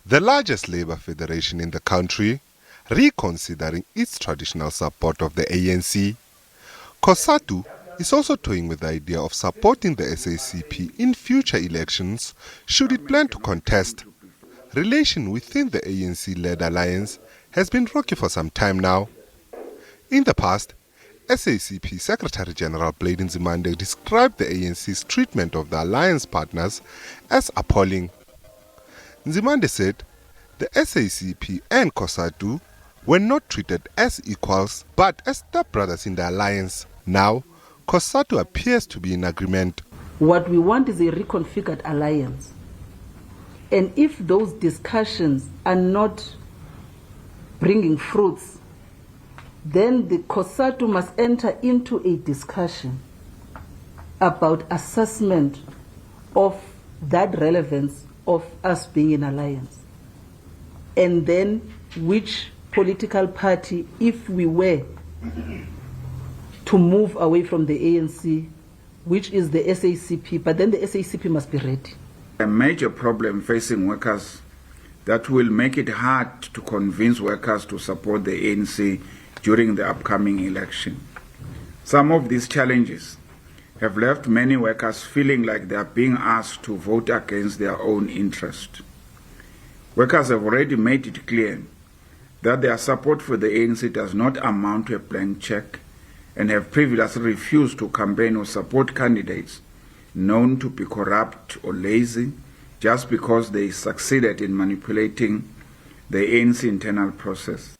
the largest labor federation in the country, reconsidering its traditional support of the ANC. Cosatu is also toying with the idea of supporting the SACP in future elections should it plan to contest. Relation within the ANC-led alliance has been rocky for some time now. In the past, SACP Secretary-General Blade Nzimande described the ANC's treatment of the alliance partners as appalling. Nzimande said the SACP and Cosatu were not treated as equals but as stepbrothers in the alliance. Now, Cosatu appears to be in agreement. What we want is a reconfigured alliance. And if those discussions are not bringing fruits, then the Cosatu must enter into a discussion about assessment of that relevance of us being in alliance. And then which political party, if we were to move away from the ANC, which is the SACP, but then the SACP must be ready. A major problem facing workers that will make it hard to convince workers to support the ANC during the upcoming election. Some of these challenges have left many workers feeling like they are being asked to vote against their own interest. Workers have already made it clear that their support for the ANC does not amount to a blank check and have previously refused to campaign or support candidates known to be corrupt or lazy just because they succeeded in manipulating the ANC internal process.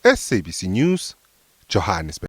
SABC News, Johannesburg.